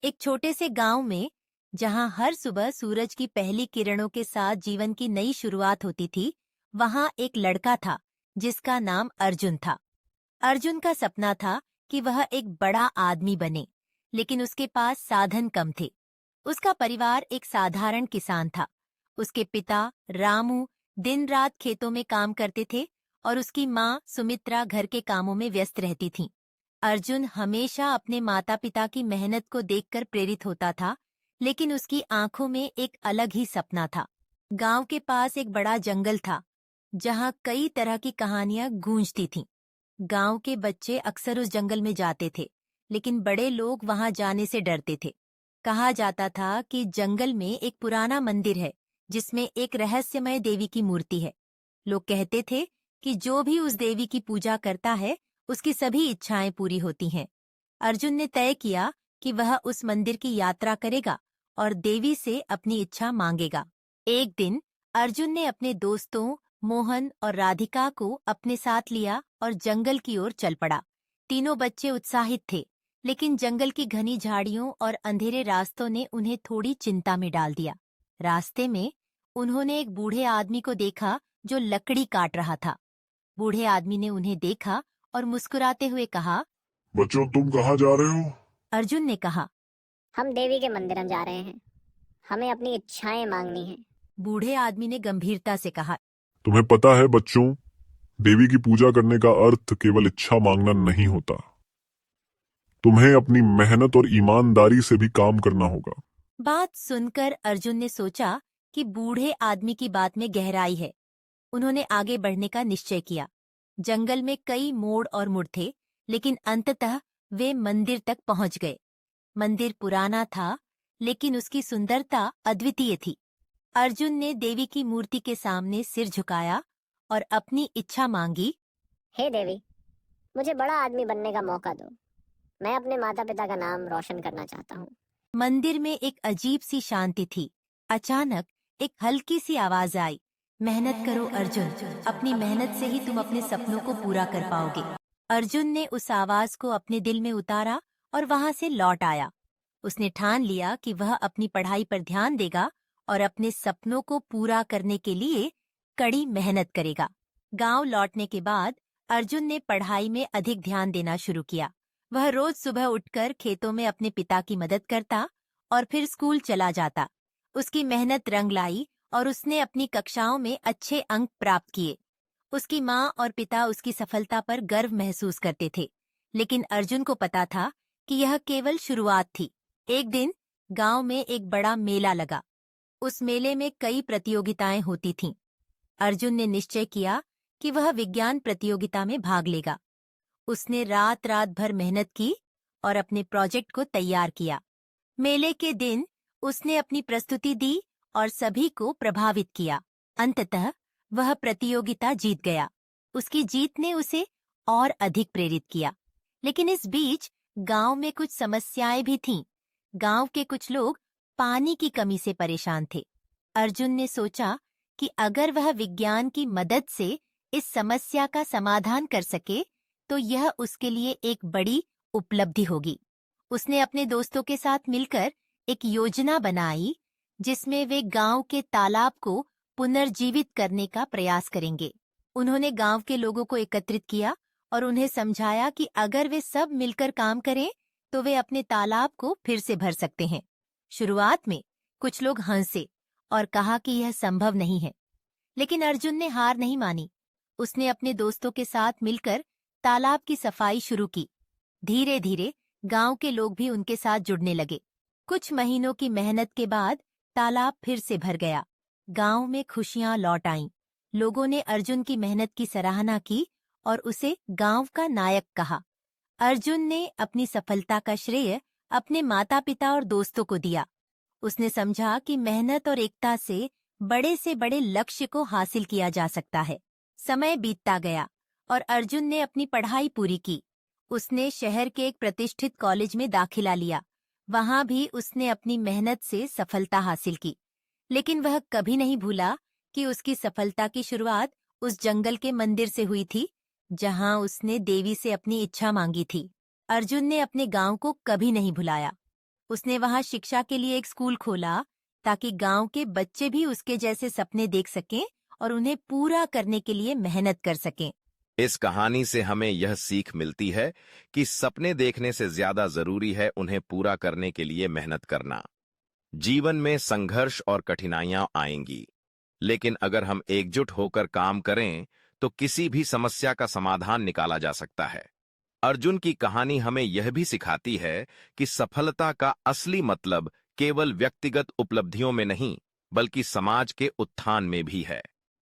एक छोटे से गांव में, जहां हर सुबह सूरज की पहली किरणों के साथ जीवन की नई शुरुआत होती थी, वहां एक लड़का था जिसका नाम अर्जुन था। अर्जुन का सपना था कि वह एक बड़ा आदमी बने, लेकिन उसके पास साधन कम थे। उसका परिवार एक साधारण किसान था। उसके पिता रामू दिन रात खेतों में काम करते थे और उसकी माँ सुमित्रा घर के कामों में व्यस्त रहती थीं। अर्जुन हमेशा अपने माता पिता की मेहनत को देखकर प्रेरित होता था, लेकिन उसकी आंखों में एक अलग ही सपना था। गांव के पास एक बड़ा जंगल था, जहां कई तरह की कहानियां गूंजती थीं। गांव के बच्चे अक्सर उस जंगल में जाते थे, लेकिन बड़े लोग वहां जाने से डरते थे। कहा जाता था कि जंगल में एक पुराना मंदिर है, जिसमें एक रहस्यमय देवी की मूर्ति है। लोग कहते थे कि जो भी उस देवी की पूजा करता है, उसकी सभी इच्छाएं पूरी होती हैं। अर्जुन ने तय किया कि वह उस मंदिर की यात्रा करेगा और देवी से अपनी इच्छा मांगेगा। एक दिन अर्जुन ने अपने दोस्तों मोहन और राधिका को अपने साथ लिया और जंगल की ओर चल पड़ा। तीनों बच्चे उत्साहित थे, लेकिन जंगल की घनी झाड़ियों और अंधेरे रास्तों ने उन्हें थोड़ी चिंता में डाल दिया। रास्ते में उन्होंने एक बूढ़े आदमी को देखा जो लकड़ी काट रहा था। बूढ़े आदमी ने उन्हें देखा और मुस्कुराते हुए कहा, बच्चों, तुम कहाँ जा रहे हो? अर्जुन ने कहा। हम देवी के मंदिर हम जा रहे हैं। हमें अपनी इच्छाएं मांगनी है। बूढ़े आदमी ने गंभीरता से कहा, तुम्हें पता है बच्चों, देवी की पूजा करने का अर्थ केवल इच्छा मांगना नहीं होता। तुम्हें अपनी मेहनत और ईमानदारी से भी काम करना होगा। बात सुनकर अर्जुन ने सोचा कि बूढ़े आदमी की बात में गहराई है। उन्होंने आगे बढ़ने का निश्चय किया। जंगल में कई मोड़ और मुड़ थे, लेकिन अंततः वे मंदिर तक पहुंच गए। मंदिर पुराना था, लेकिन उसकी सुंदरता अद्वितीय थी। अर्जुन ने देवी की मूर्ति के सामने सिर झुकाया और अपनी इच्छा मांगी। हे देवी, मुझे बड़ा आदमी बनने का मौका दो। मैं अपने माता पिता का नाम रोशन करना चाहता हूँ। मंदिर में एक अजीब सी शांति थी। अचानक एक हल्की सी आवाज आई, मेहनत करो अर्जुन, अपनी मेहनत से ही तुम अपने सपनों को पूरा कर पाओगे। अर्जुन ने उस आवाज को अपने दिल में उतारा और वहां से लौट आया। उसने ठान लिया कि वह अपनी पढ़ाई पर ध्यान देगा और अपने सपनों को पूरा करने के लिए कड़ी मेहनत करेगा। गांव लौटने के बाद अर्जुन ने पढ़ाई में अधिक ध्यान देना शुरू किया। वह रोज सुबह उठकर खेतों में अपने पिता की मदद करता और फिर स्कूल चला जाता। उसकी मेहनत रंग लाई और उसने अपनी कक्षाओं में अच्छे अंक प्राप्त किए। उसकी माँ और पिता उसकी सफलता पर गर्व महसूस करते थे, लेकिन अर्जुन को पता था कि यह केवल शुरुआत थी। एक दिन गांव में एक बड़ा मेला लगा। उस मेले में कई प्रतियोगिताएं होती थीं। अर्जुन ने निश्चय किया कि वह विज्ञान प्रतियोगिता में भाग लेगा। उसने रात रात भर मेहनत की और अपने प्रोजेक्ट को तैयार किया। मेले के दिन उसने अपनी प्रस्तुति दी और सभी को प्रभावित किया। अंततः वह प्रतियोगिता जीत गया। उसकी जीत ने उसे और अधिक प्रेरित किया। लेकिन इस बीच गांव में कुछ समस्याएं भी थीं। गांव के कुछ लोग पानी की कमी से परेशान थे। अर्जुन ने सोचा कि अगर वह विज्ञान की मदद से इस समस्या का समाधान कर सके, तो यह उसके लिए एक बड़ी उपलब्धि होगी। उसने अपने दोस्तों के साथ मिलकर एक योजना बनाई, जिसमें वे गांव के तालाब को पुनर्जीवित करने का प्रयास करेंगे। उन्होंने गांव के लोगों को एकत्रित किया और उन्हें समझाया कि अगर वे सब मिलकर काम करें, तो वे अपने तालाब को फिर से भर सकते हैं। शुरुआत में कुछ लोग हंसे और कहा कि यह संभव नहीं है, लेकिन अर्जुन ने हार नहीं मानी। उसने अपने दोस्तों के साथ मिलकर तालाब की सफाई शुरू की। धीरे धीरे गांव के लोग भी उनके साथ जुड़ने लगे। कुछ महीनों की मेहनत के बाद तालाब फिर से भर गया। गांव में खुशियां लौट आईं। लोगों ने अर्जुन की मेहनत की सराहना की और उसे गांव का नायक कहा। अर्जुन ने अपनी सफलता का श्रेय अपने माता पिता और दोस्तों को दिया। उसने समझा कि मेहनत और एकता से बड़े लक्ष्य को हासिल किया जा सकता है। समय बीतता गया और अर्जुन ने अपनी पढ़ाई पूरी की। उसने शहर के एक प्रतिष्ठित कॉलेज में दाखिला लिया। वहां भी उसने अपनी मेहनत से सफलता हासिल की। लेकिन वह कभी नहीं भूला कि उसकी सफलता की शुरुआत उस जंगल के मंदिर से हुई थी, जहां उसने देवी से अपनी इच्छा मांगी थी। अर्जुन ने अपने गांव को कभी नहीं भुलाया। उसने वहाँ शिक्षा के लिए एक स्कूल खोला ताकि गांव के बच्चे भी उसके जैसे सपने देख सकें और उन्हें पूरा करने के लिए मेहनत कर सकें। इस कहानी से हमें यह सीख मिलती है कि सपने देखने से ज्यादा जरूरी है उन्हें पूरा करने के लिए मेहनत करना। जीवन में संघर्ष और कठिनाइयां आएंगी, लेकिन अगर हम एकजुट होकर काम करें तो किसी भी समस्या का समाधान निकाला जा सकता है। अर्जुन की कहानी हमें यह भी सिखाती है कि सफलता का असली मतलब केवल व्यक्तिगत उपलब्धियों में नहीं, बल्कि समाज के उत्थान में भी है।